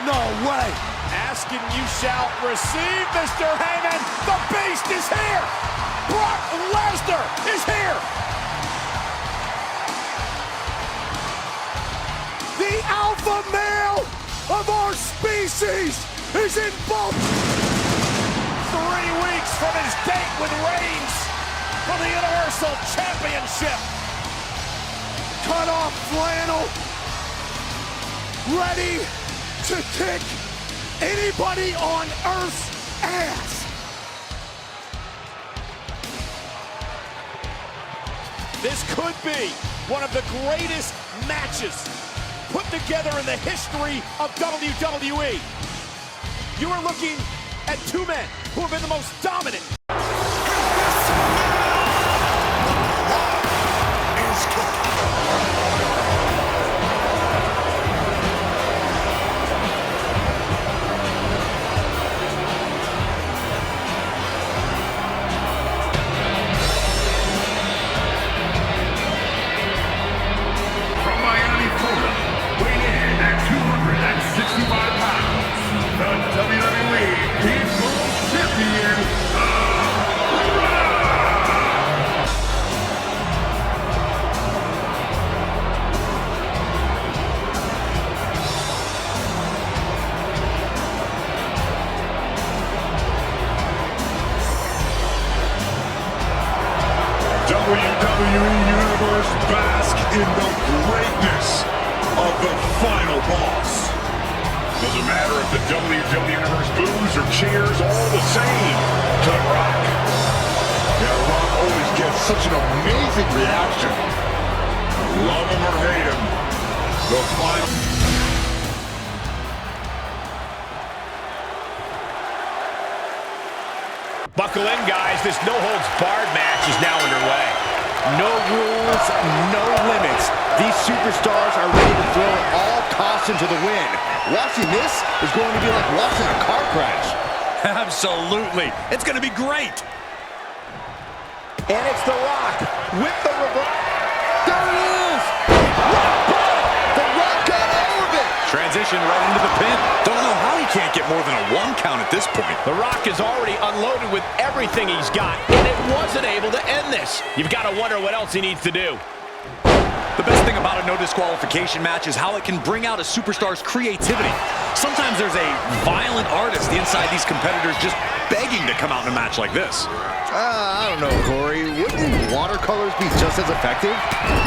No way. Asking you shall receive, Mr. Heyman. The Beast is here. Brock Lesnar is here. The alpha male of our species is in both. 3 weeks from his date with Reigns for the Universal Championship. Cut off flannel. Ready to kick anybody on Earth's ass. This could be one of the greatest matches put together in the history of WWE. You are looking at 2 men who have been the most dominant. WWE Universe bask in the greatness of the final boss. Doesn't matter if the WWE Universe boos or cheers, all the same to The Rock. Yeah, The Rock always gets such an amazing reaction. Love him or hate him, the final... Buckle in, guys. This no-holds-barred match is now underway. No rules, no limits. These superstars are ready to throw all caution to the wind. Watching this is going to be like watching a car crash. Absolutely. It's going to be great. And it's The Rock with the reverse. There it is! Rock bottom! The Rock got all of it! Transition right into the pin. Don't know how he can't get more than a 1 count at this point. The Rock is already unloaded with everything he's got, and it wasn't able to end this. You've got to wonder what else he needs to do. The best thing about a no disqualification match is how it can bring out a superstar's creativity. Sometimes there's a violent artist inside these competitors just begging to come out in a match like this. I don't know, Corey. Wouldn't watercolors be just as effective?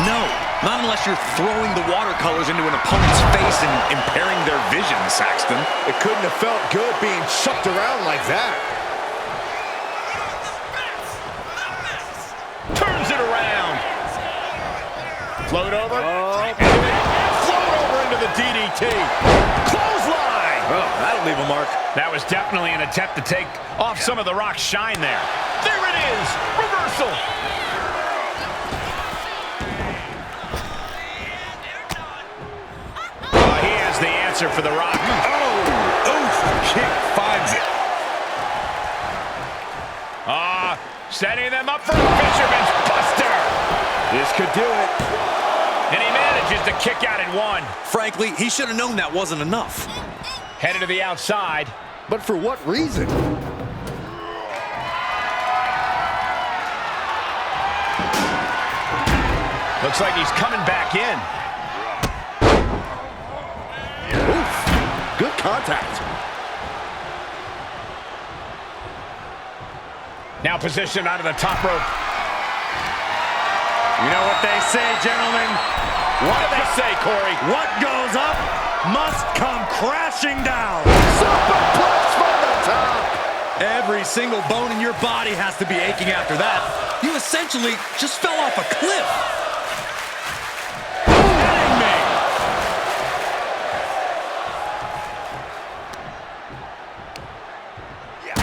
No, not unless you're throwing the watercolors into an opponent's face and impairing their vision, Saxton. It couldn't have felt good being chucked around like that. Turns it around. Float over. And then float over into the DDT. Clothesline. Oh, that'll leave a mark. That was definitely an attempt to take off some of The Rock's shine there. There it is. Reversal. He has the answer for The Rock. Oh, oof, kick finds it. Setting them up for a Fisherman's Buster. This could do it. And he manages to kick out in 1. Frankly, he should have known that wasn't enough. Headed to the outside. But for what reason? Looks like he's coming back in. Oof, good contact. Now positioned onto the top rope. You know what they say, gentlemen? What do they say, Corey? What goes up must come crashing down. Superplex from the top. Every single bone in your body has to be aching after that. You essentially just fell off a cliff. Kidding me.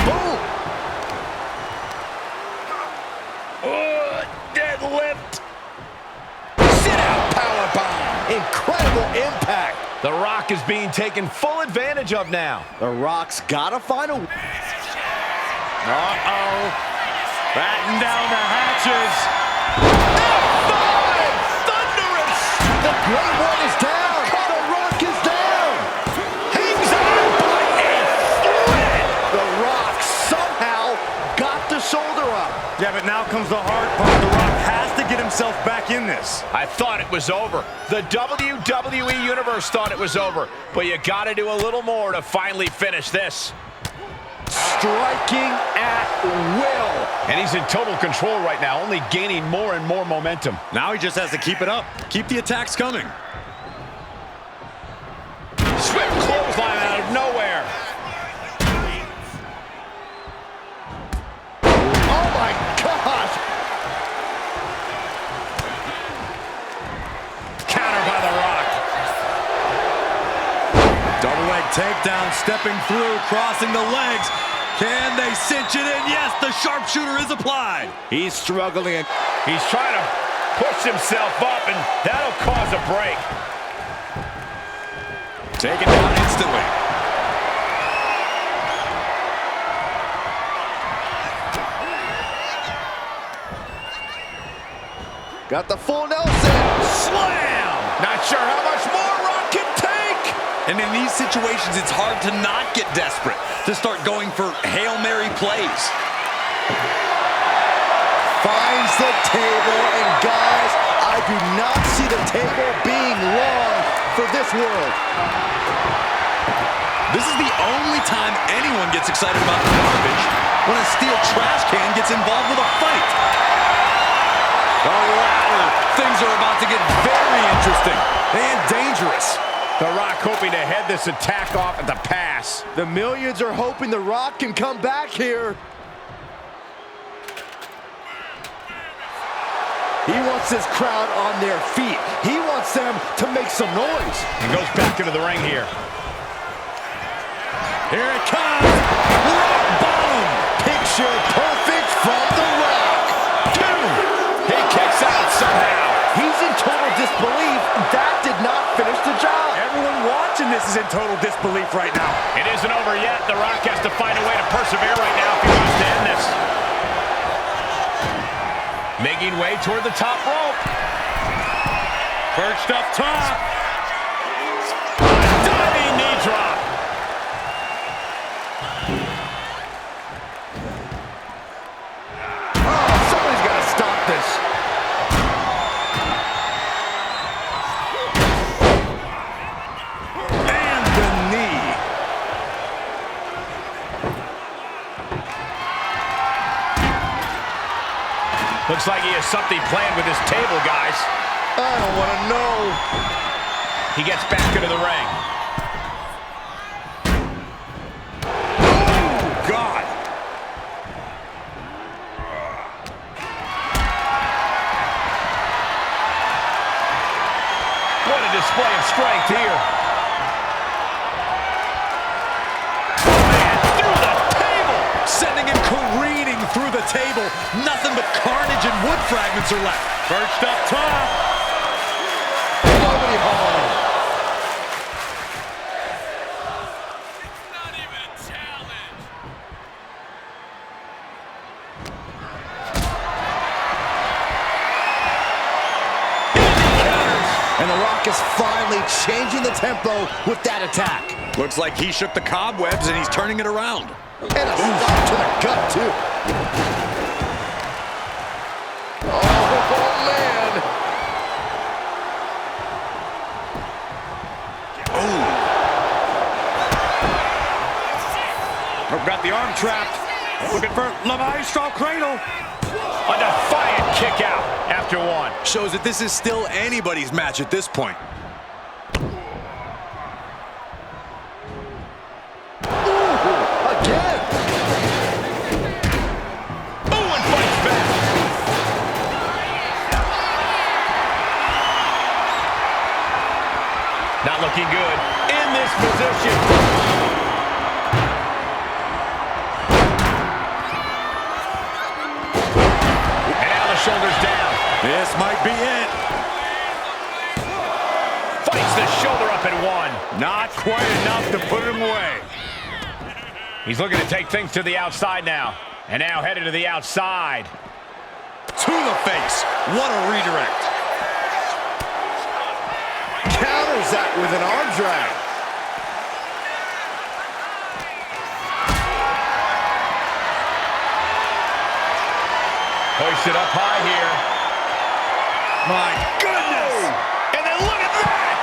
Boom. Deadlift. Sit-out powerbomb. Incredible impact. The Rock is being taken full advantage of now. The Rock's gotta find a... Uh-oh. Batten down the hatches. Thunderous. The Great One is down. The Rock is down. Hangs on. Yeah, but now comes the hard part. The Rock has to get himself back in this. I thought it was over. The WWE Universe thought it was over. But you got to do a little more to finally finish this. Striking at will. And he's in total control right now, only gaining more and more momentum. Now he just has to keep it up. Keep the attacks coming. Swift clothesline out of nowhere. Oh my gosh! Counter by The Rock. Double leg takedown, stepping through, crossing the legs. Can they cinch it in? Yes, the sharpshooter is applied. He's struggling. He's trying to push himself up, and that'll cause a break. Taken down instantly. Got the full Nelson. Slam! Not sure how much more Rock can take. And in these situations, it's hard to not get desperate, to start going for Hail Mary plays. Finds the table, and guys, I do not see the table being long for this world. This is the only time anyone gets excited about the garbage, when a steel trash can gets involved with a fight. The ladder. Things are about to get very interesting and dangerous. The Rock hoping to head this attack off at the pass. The millions are hoping The Rock can come back here. He wants this crowd on their feet. He wants them to make some noise. And goes back into the ring here. Here it comes. Rock bottom. Picture perfect from The Rock. He kicks out somehow. He's in total disbelief. That did not finish the job. Everyone watching this is in total disbelief right now. It isn't over yet. The Rock has to find a way to persevere right now if he wants to end this. Making way toward the top rope. Perched up top. Diving knee drop. Oh, somebody's got to stop this. And the knee. Looks like he has something planned with his table, guys. I don't want to know. He gets back into the ring. Oh, God. What a display of strength here. Man, through the table. Sending him careening through the table. Nothing but carnage and wood fragments are left. Perched up top. Nobody home. And The Rock is finally changing the tempo with that attack. Looks like he shook the cobwebs and he's turning it around. And a stop to the gut, too. Oh, man. Got the arm trapped. Looking for La Maestro Cradle. A defiant kick out after one. Shows that this is still anybody's match at this point. Again. Owen fights back. Not looking good in this position. Shoulders down. This might be it. Fights the shoulder up and one. Not quite enough to put him away. He's looking to take things to the outside now. And now headed to the outside. To the face. What a redirect. Counters that with an arm drag. Hoist it up high here. My goodness! And then look at that!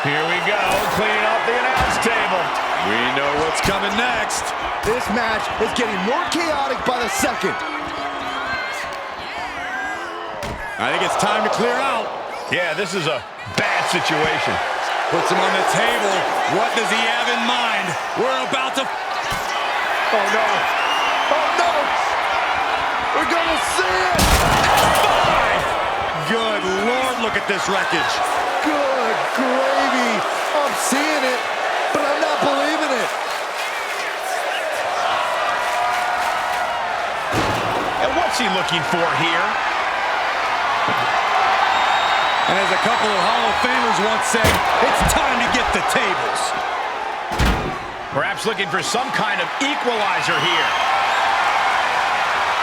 Here we go, cleaning up the announce table. We know what's coming next. This match is getting more chaotic by the second. I think it's time to clear out. Yeah, this is a bad situation. Puts him on the table. What does he have in mind? We're about to... Oh, no. Oh, no. We're going to see it. Good Lord, look at this wreckage. Good gravy. I'm seeing it, but I'm not believing it. And what's he looking for here? And as a couple of Hall of Famers once said, it's time to get the tables. Perhaps looking for some kind of equalizer here.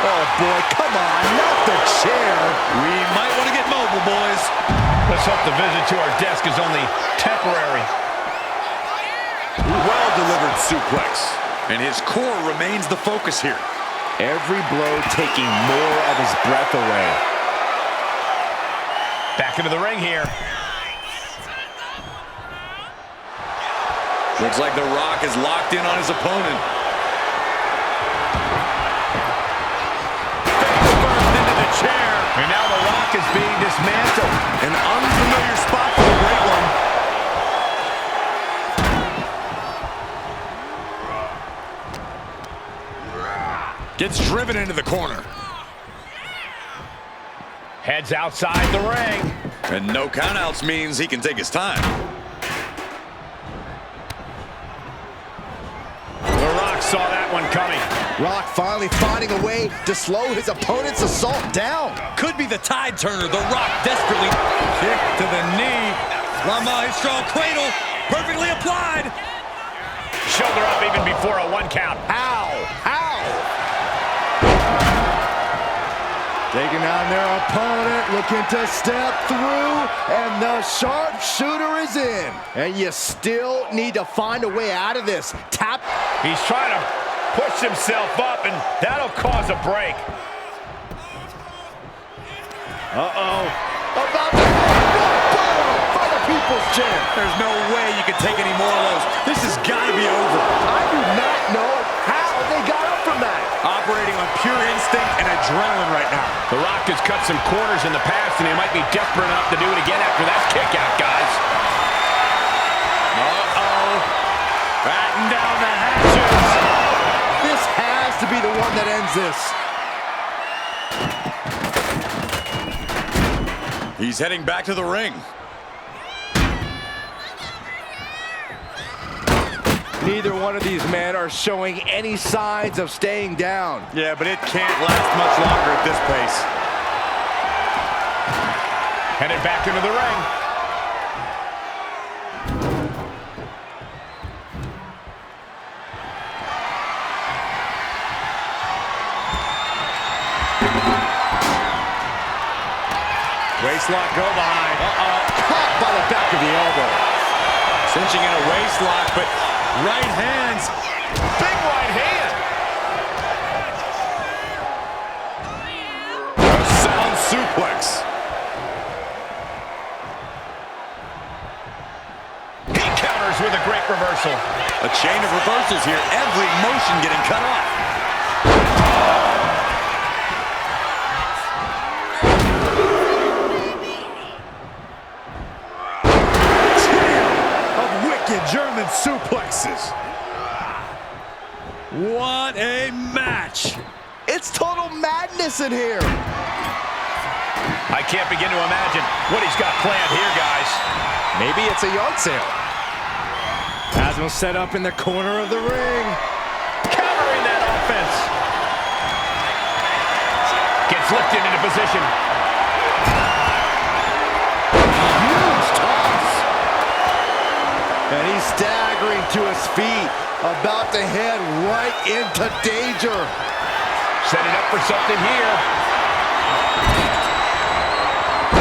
Oh, boy, come on, not the chair. We might want to get mobile, boys. Let's hope the visit to our desk is only temporary. Well-delivered suplex. And his core remains the focus here. Every blow taking more of his breath away. Back into the ring here. Looks like The Rock is locked in on his opponent. Face-first into the chair. And now The Rock is being dismantled. An unfamiliar spot for the Great One. Gets driven into the corner. Heads outside the ring. And no countouts means he can take his time. The Rock saw that one coming. Rock finally finding a way to slow his opponent's assault down. Could be the tide turner. The Rock desperately kick to the knee. La Maestro cradle, perfectly applied. Shoulder up even before a 1 count. How? Taking on their opponent, looking to step through, and the sharpshooter is in. And you still need to find a way out of this. Tap. He's trying to push himself up, and that'll cause a break. Uh-oh. About to by the people's champ. There's no way you can take any more of those. This has got to be over. I do not know how they got up from that. Operating on pure instinct and adrenaline right now. The Rock has cut some corners in the past, and he might be desperate enough to do it again after that kick out, guys. Uh-oh. Batten down the hatches. This has to be the one that ends this. He's heading back to the ring. Neither one of these men are showing any signs of staying down. Yeah, but it can't last much longer at this pace. Headed back into the ring. Waistlock go behind. Caught by the back of the elbow. Cinching in a waistlock, but right hands. Big right hand. A sound suplex. He counters with a great reversal. A chain of reversals here. Every motion getting cut off. German suplexes. What a match. It's total madness in here. I can't begin to imagine what he's got planned here, guys. Maybe it's a yard sale. Has him set up in the corner of the ring. Countering that offense. Gets lifted into position. Huge toss. And he's staggering to his feet, about to head right into danger. Setting up for something here.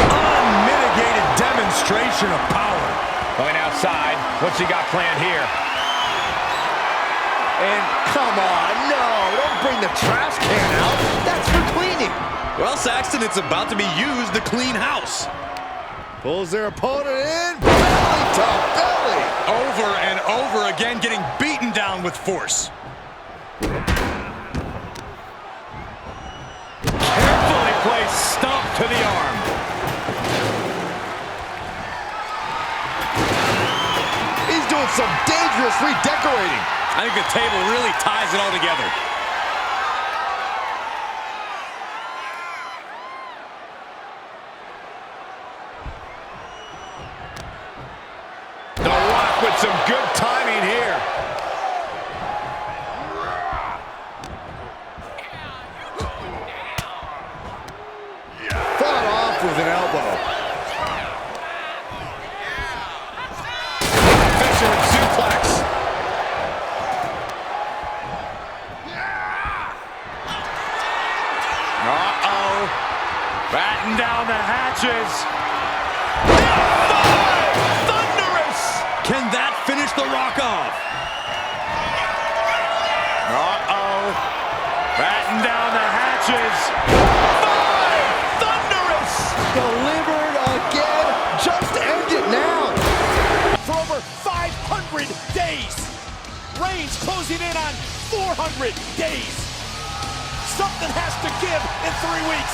Unmitigated demonstration of power. Going outside. What's he got planned here? And come on, no, don't bring the trash can out. That's for cleaning. Well, Saxton, it's about to be used to clean house. Pulls their opponent in. Belly to belly. Over and over again, getting beaten down with force. Carefully placed stomp to the arm. He's doing some dangerous redecorating. I think the table really ties it all together. The Rock with some good timing here. Fought off with an elbow. Fisherman suplex. Uh-oh. Batten down the hatches. Thunderous. Can that finish The Rock off? Uh-oh. Batten down the hatches. Thunderous. Delivered again. Just end it now. For over 500 days. Reigns closing in on 400 days. Something has to give in 3 weeks.